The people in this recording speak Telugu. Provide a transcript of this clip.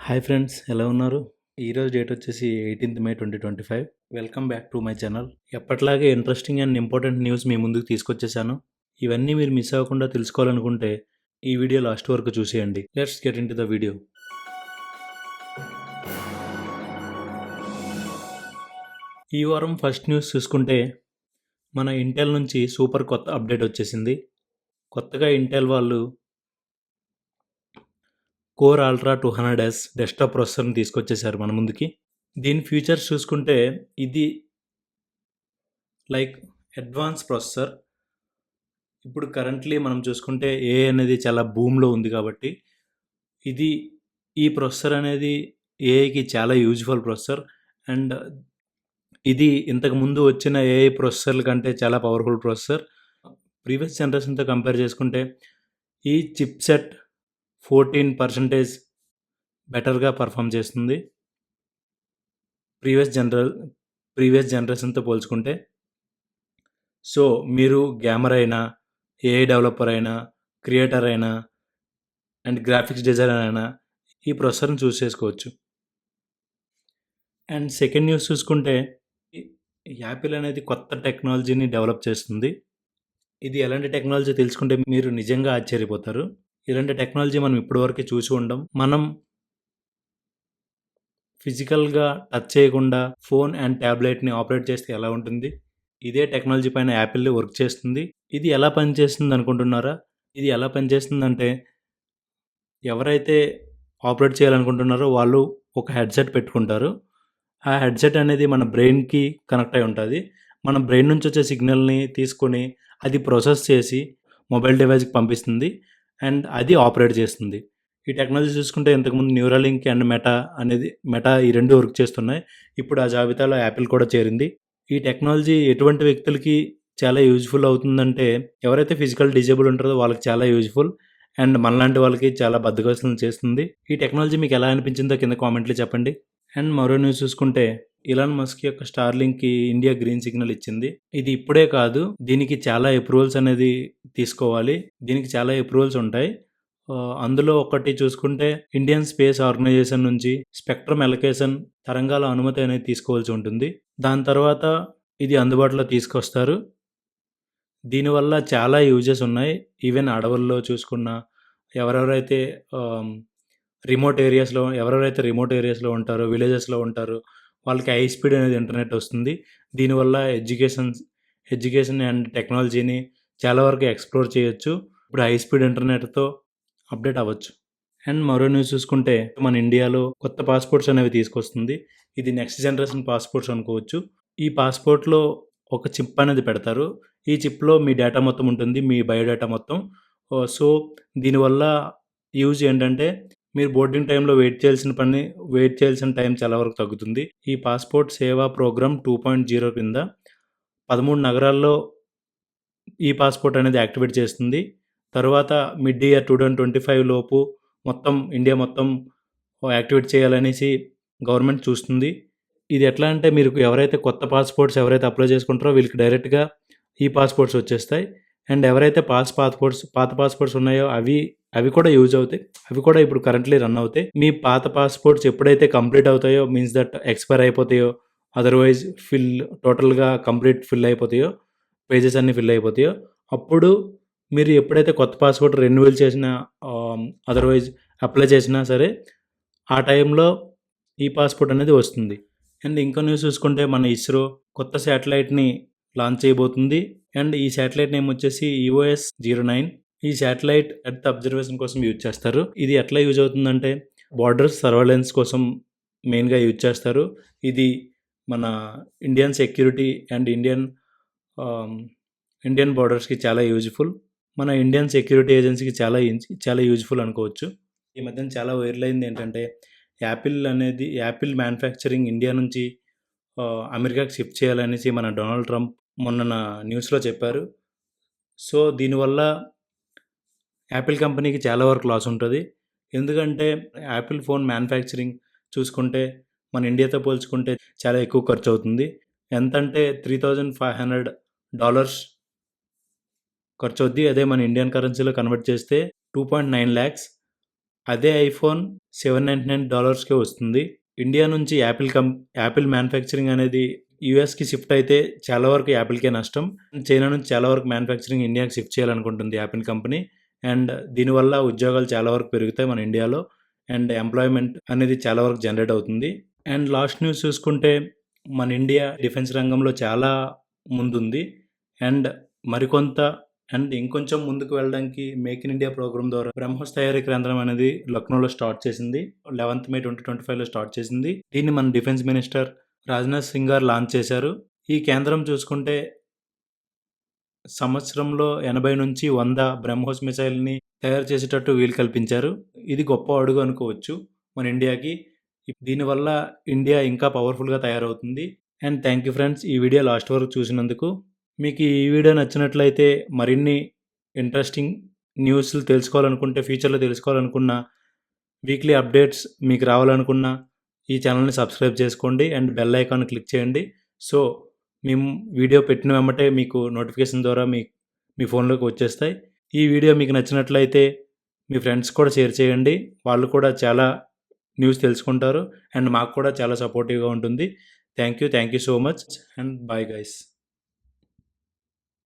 హాయ్ ఫ్రెండ్స్, ఎలా ఉన్నారు? ఈరోజు డేట్ వచ్చేసి 18th May 2025. Welcome back to my channel. ఎప్పటిలాగే ఇంట్రెస్టింగ్ అండ్ ఇంపార్టెంట్ న్యూస్ మీ ముందుకు తీసుకొచ్చేసాను. ఇవన్నీ మీరు మిస్ అవ్వకుండా తెలుసుకోవాలనుకుంటే ఈ వీడియో లాస్ట్ వరకు చూసేయండి. Let's get in to the video. ఈ వారం ఫస్ట్ న్యూస్ చూసుకుంటే మన ఇంటెల్ నుంచి సూపర్ కొత్త అప్డేట్ వచ్చేసింది. కొత్తగా ఇంటెల్ వాళ్ళు కోర్ అల్ట్రా 200S డెస్క్టాప్ ప్రాసెసర్ని తీసుకొచ్చేసారు మన ముందుకి. దీని ఫీచర్స్ చూసుకుంటే ఇది లైక్ అడ్వాన్స్ ప్రాసెసర్. ఇప్పుడు కరెంట్లీ మనం చూసుకుంటే ఏఐ అనేది చాలా బూమ్లో ఉంది కాబట్టి ఈ ప్రాసెసర్ అనేది ఏఐకి చాలా యూజ్ఫుల్ ప్రాసెసర్. అండ్ ఇది ఇంతకుముందు వచ్చిన ఏఐ ప్రాసెసర్ల కంటే చాలా పవర్ఫుల్ ప్రాసెసర్. ప్రీవియస్ జనరేషన్తో కంపేర్ చేసుకుంటే ఈ చిప్ సెట్ 14% బెటర్గా పర్ఫామ్ చేస్తుంది ప్రీవియస్ జనరేషన్తో పోల్చుకుంటే. సో మీరు గేమర్ అయినా, ఏఐ డెవలపర్ అయినా, క్రియేటర్ అయినా అండ్ గ్రాఫిక్స్ డిజైనర్ అయినా ఈ ప్రాసెసర్ని చూస్ చేసుకోవచ్చు. అండ్ సెకండ్ న్యూస్ చూసుకుంటే యాపిల్ అనేది కొత్త టెక్నాలజీని డెవలప్ చేస్తుంది. ఇది ఎలాంటి టెక్నాలజీ తెలుసుకుంటే మీరు నిజంగా ఆశ్చర్యపోతారు. ఇలాంటి టెక్నాలజీ మనం ఇప్పటివరకు చూసి ఉండం. మనం ఫిజికల్గా టచ్ చేయకుండా ఫోన్ అండ్ ట్యాబ్లెట్ని ఆపరేట్ చేస్తే ఎలా ఉంటుంది, ఇదే టెక్నాలజీ పైన యాపిల్ వర్క్ చేస్తుంది. ఇది ఎలా పనిచేస్తుంది అనుకుంటున్నారా? ఇది ఎలా పనిచేస్తుందంటే ఎవరైతే ఆపరేట్ చేయాలనుకుంటున్నారో వాళ్ళు ఒక హెడ్సెట్ పెట్టుకుంటారు. ఆ హెడ్సెట్ అనేది మన బ్రెయిన్కి కనెక్ట్ అయి ఉంటుంది. మన బ్రెయిన్ నుంచి వచ్చే సిగ్నల్ని తీసుకొని అది ప్రాసెస్ చేసి మొబైల్ డివైస్కి పంపిస్తుంది అండ్ అది ఆపరేట్ చేస్తుంది. ఈ టెక్నాలజీ చూసుకుంటే ఇంతకుముందు న్యూరాలింక్ అండ్ మెటా ఈ రెండు వర్క్ చేస్తున్నాయి. ఇప్పుడు ఆ జాబితాలో యాపిల్ కూడా చేరింది. ఈ టెక్నాలజీ ఎటువంటి వ్యక్తులకి చాలా యూజ్ఫుల్ అవుతుందంటే ఎవరైతే ఫిజికల్ డిజేబుల్ ఉంటారో వాళ్ళకి చాలా యూజ్ఫుల్ అండ్ మనలాంటి వాళ్ళకి చాలా బద్దకోసం చేస్తుంది. ఈ టెక్నాలజీ మీకు ఎలా అనిపించిందో కింద కామెంట్లో చెప్పండి. అండ్ మరో న్యూస్ చూసుకుంటే ఇలాన్ మస్క్ యొక్క స్టార్లింక్కి ఇండియా గ్రీన్ సిగ్నల్ ఇచ్చింది. ఇది ఇప్పుడే కాదు, దీనికి చాలా అప్రూవల్స్ అనేది తీసుకోవాలి. దీనికి చాలా అప్రూవల్స్ ఉంటాయి. అందులో ఒకటి చూసుకుంటే ఇండియన్ స్పేస్ ఆర్గనైజేషన్ నుంచి స్పెక్ట్రమ్ ఎలకేషన్ తరంగాల అనుమతి అనేది తీసుకోవాల్సి ఉంటుంది. దాని తర్వాత ఇది అందుబాటులో తీసుకొస్తారు. దీనివల్ల చాలా యూజెస్ ఉన్నాయి. ఈవెన్ అడవుల్లో చూసుకున్న ఎవరెవరైతే రిమోట్ ఏరియాస్లో ఉంటారో, విలేజెస్లో ఉంటారో వాళ్ళకి హై స్పీడ్ అనేది ఇంటర్నెట్ వస్తుంది. దీనివల్ల ఎడ్యుకేషన్ అండ్ టెక్నాలజీని చాలా వరకు ఎక్స్ప్లోర్ చేయొచ్చు. ఇప్పుడు హై స్పీడ్ ఇంటర్నెట్తో అప్డేట్ అవ్వచ్చు. అండ్ మరో న్యూస్ చూసుకుంటే మన ఇండియాలో కొత్త పాస్పోర్ట్స్ అనేవి తీసుకొస్తుంది. ఇది నెక్స్ట్ జనరేషన్ పాస్పోర్ట్స్ అనుకోవచ్చు. ఈ పాస్పోర్ట్లో ఒక చిప్ అనేది పెడతారు. ఈ చిప్లో మీ డేటా మొత్తం ఉంటుంది, మీ బయోడేటా మొత్తం. సో దీనివల్ల యూజ్ ఏంటంటే మీరు బోర్డింగ్ టైంలో వెయిట్ చేయాల్సిన టైం చాలా వరకు తగ్గుతుంది. ఈ పాస్పోర్ట్ సేవా ప్రోగ్రామ్ 2.0 కింద 13 నగరాల్లో ఈ పాస్పోర్ట్ అనేది యాక్టివేట్ చేస్తుంది. తర్వాత మిడ్ ఇయర్ 2025 లోపు ఇండియా మొత్తం యాక్టివేట్ చేయాలనేసి గవర్నమెంట్ చూస్తుంది. ఇది ఎట్లా అంటే మీరు ఎవరైతే కొత్త పాస్పోర్ట్స్ అప్లై చేసుకుంటారో వీళ్ళకి డైరెక్ట్గా ఈ పాస్పోర్ట్స్ వచ్చేస్తాయి. అండ్ ఎవరైతే పాత పాస్పోర్ట్స్ ఉన్నాయో అవి కూడా యూజ్ అవుతాయి. అవి కూడా ఇప్పుడు కరెంట్లీ రన్ అవుతాయి. మీ పాత పాస్పోర్ట్స్ ఎప్పుడైతే కంప్లీట్ అవుతాయో, మీన్స్ దట్ ఎక్స్పైర్ అయిపోతాయో, అదర్వైజ్ టోటల్గా కంప్లీట్ ఫిల్ అయిపోతాయో, పేజెస్ అన్నీ ఫిల్ అయిపోతాయో, అప్పుడు మీరు ఎప్పుడైతే కొత్త పాస్పోర్ట్ రెన్యువల్ చేసినా, అదర్వైజ్ అప్లై చేసినా సరే ఆ టైంలో ఈ పాస్పోర్ట్ అనేది వస్తుంది. అండ్ ఇంకో న్యూస్ చూసుకుంటే మన ఇస్రో కొత్త శాటిలైట్ని లాంచ్ చేయబోతుంది. అండ్ ఈ శాటిలైట్ నేమ్ వచ్చేసి EOS-09. ఈ శాటిలైట్ ఎర్త్ అబ్జర్వేషన్ కోసం యూజ్ చేస్తారు. ఇది ఎట్లా యూజ్ అవుతుందంటే బార్డర్స్ సర్వేలెన్స్ కోసం మెయిన్గా యూజ్ చేస్తారు. ఇది మన ఇండియన్ సెక్యూరిటీ అండ్ ఇండియన్ బార్డర్స్కి చాలా యూజ్ఫుల్. మన ఇండియన్ సెక్యూరిటీ ఏజెన్సీకి చాలా యూజ్ఫుల్ అనుకోవచ్చు. ఈ మధ్యన చాలా వైరల్ అయింది ఏంటంటే యాపిల్ మ్యానుఫ్యాక్చరింగ్ ఇండియా నుంచి అమెరికాకి షిఫ్ట్ చేయాలనేసి మన డొనాల్డ్ ట్రంప్ మొన్న న్యూస్లో చెప్పారు. సో దీనివల్ల యాపిల్ కంపెనీకి చాలా వరకు లాస్ ఉంటుంది. ఎందుకంటే యాపిల్ ఫోన్ మ్యానుఫ్యాక్చరింగ్ చూసుకుంటే మన ఇండియాతో పోల్చుకుంటే చాలా ఎక్కువ ఖర్చు అవుతుంది. ఎంతంటే $3,500 ఖర్చు అవుద్ది. అదే మన ఇండియన్ కరెన్సీలో కన్వర్ట్ చేస్తే 2.9 lakhs. అదే ఐఫోన్ $799కే వస్తుంది. ఇండియా నుంచి యాపిల్ మ్యానుఫ్యాక్చరింగ్ అనేది యూఎస్‌కి షిఫ్ట్ అయితే చాలా వరకు యాపిల్‌కే నష్టం. చైనా నుంచి చాలా వరకు మ్యానుఫ్యాక్చరింగ్ ఇండియాకి షిఫ్ట్ చేయాలనుకుంటుంది యాపిల్ కంపెనీ. అండ్ దీనివల్ల ఉద్యోగాలు చాలా వరకు పెరుగుతాయి మన ఇండియాలో. అండ్ ఎంప్లాయ్‌మెంట్ అనేది చాలా వరకు జనరేట్ అవుతుంది. అండ్ లాస్ట్ న్యూస్ చూసుకుంటే మన ఇండియా డిఫెన్స్ రంగంలో చాలా ముందుంది. అండ్ మరికొంత ఇంకొంచెం ముందుకు వెళ్ళడానికి మేక్ ఇన్ ఇండియా ప్రోగ్రామ్ ద్వారా బ్రహ్మోస్ తయారీ కేంద్రం అనేది లక్నోలో స్టార్ట్ చేసింది. 11th మే 2025లో స్టార్ట్ చేసింది. దీన్ని మన డిఫెన్స్ మినిస్టర్ రాజ్‌నాథ్ సింగ్ గారు లాంచ్ చేశారు. ఈ కేంద్రం చూసుకుంటే సంవత్సరంలో 80-100 బ్రహ్మోస్ మిసైల్‌ని తయారు చేసేటట్టు వీలు కల్పించారు. ఇది గొప్ప అడుగు అనుకోవచ్చు మన ఇండియాకి. దీనివల్ల ఇండియా ఇంకా పవర్‌ఫుల్‌గా తయారవుతుంది. అండ్ థ్యాంక్ యూ ఫ్రెండ్స్ ఈ వీడియో లాస్ట్ వరకు చూసినందుకు. మీకు ఈ వీడియో నచ్చినట్లయితే మరిన్ని ఇంట్రెస్టింగ్ న్యూస్‌లు తెలుసుకోవాలనుకుంటే ఫ్యూచర్‌లో తెలుసుకోవాలనుకున్న వీక్లీ అప్డేట్స్ మీకు రావాలనుకున్న ఈ ఛానల్‌ని సబ్స్క్రైబ్ చేసుకోండి అండ్ బెల్ ఐకాన్ క్లిక్ చేయండి. సో మేము వీడియో పెట్టిన వెంబటే మీకు నోటిఫికేషన్ ద్వారా మీ ఫోన్‌లోకి వచ్చేస్తాయి. ఈ వీడియో మీకు నచ్చినట్లయితే మీ ఫ్రెండ్స్ కూడా షేర్ చేయండి. వాళ్ళు కూడా చాలా న్యూస్ తెలుసుకుంటారు అండ్ మాకు కూడా చాలా సపోర్టివ్‌గా ఉంటుంది. Thank you so much and bye guys.